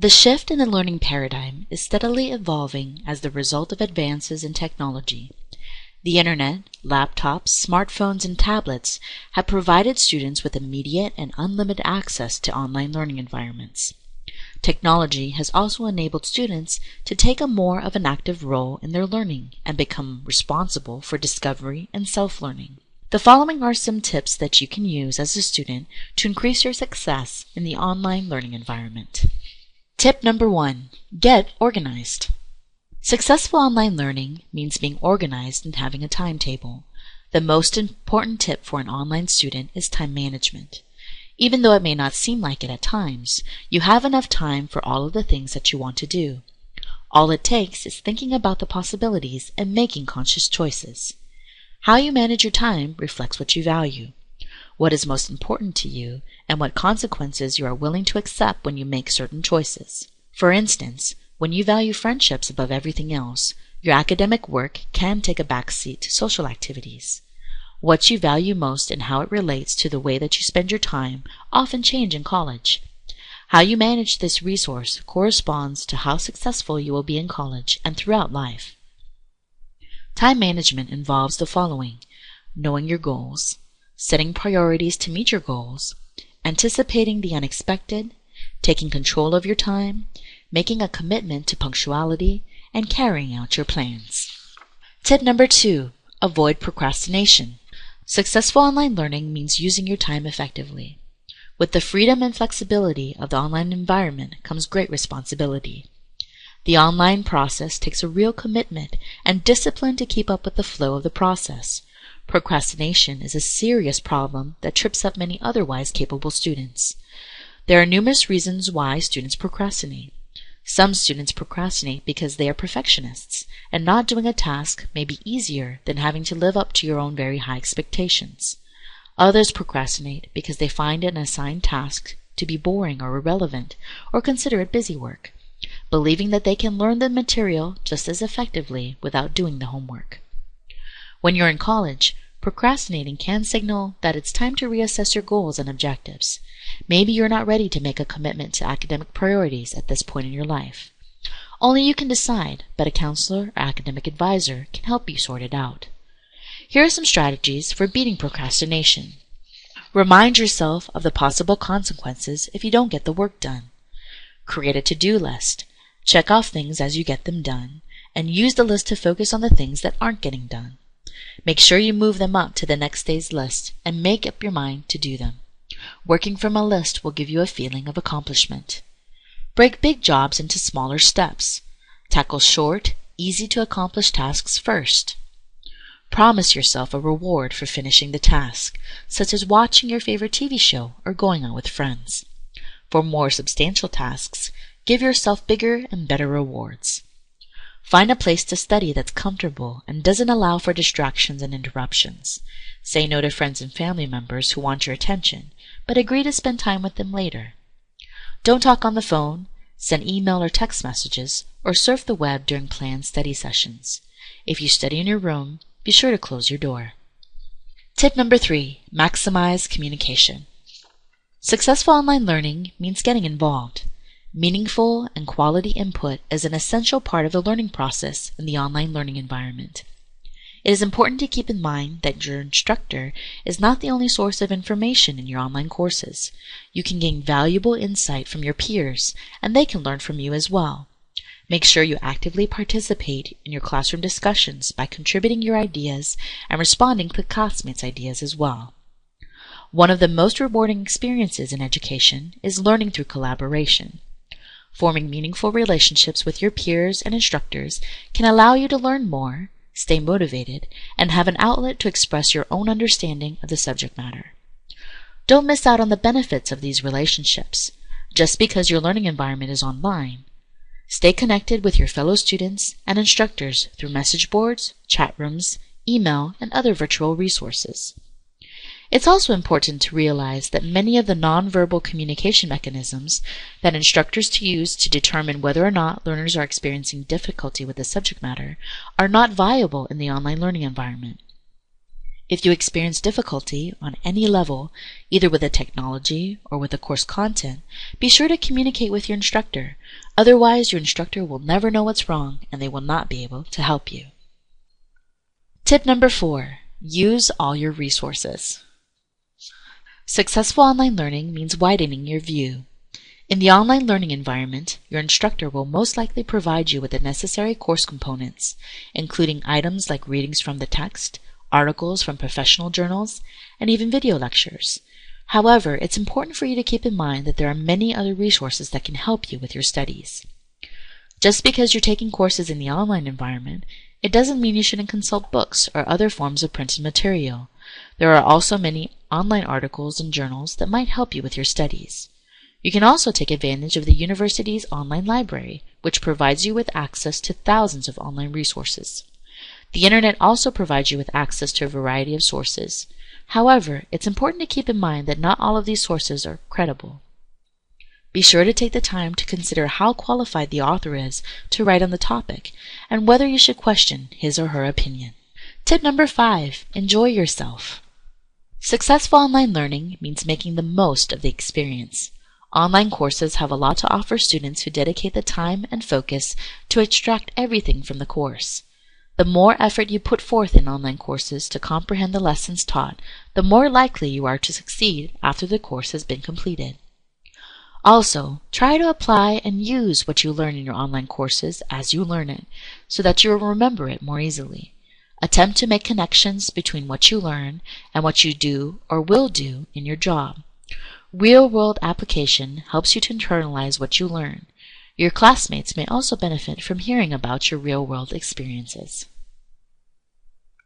The shift in the learning paradigm is steadily evolving as the result of advances in technology. The internet, laptops, smartphones, and tablets have provided students with immediate and unlimited access to online learning environments. Technology has also enabled students to take a more of an active role in their learning and become responsible for discovery and self-learning. The following are some tips that you can use as a student to increase your success in the online learning environment. Tip number 1. Get organized. Successful online learning means being organized and having a timetable. The most important tip for an online student is time management. Even though it may not seem like it at times, you have enough time for all of the things that you want to do. All it takes is thinking about the possibilities and making conscious choices. How you manage your time reflects what you value, what is most important to you, and what consequences you are willing to accept when you make certain choices. For instance, when you value friendships above everything else, your academic work can take a backseat to social activities. What you value most and how it relates to the way that you spend your time often change in college. How you manage this resource corresponds to how successful you will be in college and throughout life. Time management involves the following: knowing your goals, setting priorities to meet your goals, anticipating the unexpected, taking control of your time, making a commitment to punctuality, and carrying out your plans. Tip number 2. Avoid procrastination. Successful online learning means using your time effectively. With the freedom and flexibility of the online environment comes great responsibility. The online process takes a real commitment and discipline to keep up with the flow of the process. Procrastination is a serious problem that trips up many otherwise capable students. There are numerous reasons why students procrastinate. Some students procrastinate because they are perfectionists, and not doing a task may be easier than having to live up to your own very high expectations. Others procrastinate because they find an assigned task to be boring or irrelevant, or consider it busy work, believing that they can learn the material just as effectively without doing the homework. When you're in college, procrastinating can signal that it's time to reassess your goals and objectives. Maybe you're not ready to make a commitment to academic priorities at this point in your life. Only you can decide, but a counselor or academic advisor can help you sort it out. Here are some strategies for beating procrastination. Remind yourself of the possible consequences if you don't get the work done. Create a to-do list. Check off things as you get them done, and use the list to focus on the things that aren't getting done. Make sure you move them up to the next day's list and make up your mind to do them. Working from a list will give you a feeling of accomplishment. Break big jobs into smaller steps. Tackle short, easy-to-accomplish tasks first. Promise yourself a reward for finishing the task, such as watching your favorite TV show or going out with friends. For more substantial tasks, give yourself bigger and better rewards. Find a place to study that's comfortable and doesn't allow for distractions and interruptions. Say no to friends and family members who want your attention, but agree to spend time with them later. Don't talk on the phone, send email or text messages, or surf the web during planned study sessions. If you study in your room, be sure to close your door. Tip number 3. Maximize communication. Successful online learning means getting involved. Meaningful and quality input is an essential part of the learning process in the online learning environment. It is important to keep in mind that your instructor is not the only source of information in your online courses. You can gain valuable insight from your peers, and they can learn from you as well. Make sure you actively participate in your classroom discussions by contributing your ideas and responding to classmates' ideas as well. One of the most rewarding experiences in education is learning through collaboration. Forming meaningful relationships with your peers and instructors can allow you to learn more, stay motivated, and have an outlet to express your own understanding of the subject matter. Don't miss out on the benefits of these relationships just because your learning environment is online. Stay connected with your fellow students and instructors through message boards, chat rooms, email, and other virtual resources. It's also important to realize that many of the nonverbal communication mechanisms that instructors use to determine whether or not learners are experiencing difficulty with the subject matter are not viable in the online learning environment. If you experience difficulty on any level, either with the technology or with the course content, be sure to communicate with your instructor. Otherwise, your instructor will never know what's wrong and they will not be able to help you. Tip number 4. Use all your resources. Successful online learning means widening your view. In the online learning environment, your instructor will most likely provide you with the necessary course components, including items like readings from the text, articles from professional journals, and even video lectures. However, it's important for you to keep in mind that there are many other resources that can help you with your studies. Just because you're taking courses in the online environment, it doesn't mean you shouldn't consult books or other forms of printed material. There are also many online articles and journals that might help you with your studies. You can also take advantage of the university's online library, which provides you with access to thousands of online resources. The internet also provides you with access to a variety of sources. However, it's important to keep in mind that not all of these sources are credible. Be sure to take the time to consider how qualified the author is to write on the topic and whether you should question his or her opinion. Tip number 5. Enjoy yourself. Successful online learning means making the most of the experience. Online courses have a lot to offer students who dedicate the time and focus to extract everything from the course. The more effort you put forth in online courses to comprehend the lessons taught, the more likely you are to succeed after the course has been completed. Also, try to apply and use what you learn in your online courses as you learn it, so that you will remember it more easily. Attempt to make connections between what you learn and what you do or will do in your job. Real-world application helps you to internalize what you learn. Your classmates may also benefit from hearing about your real-world experiences.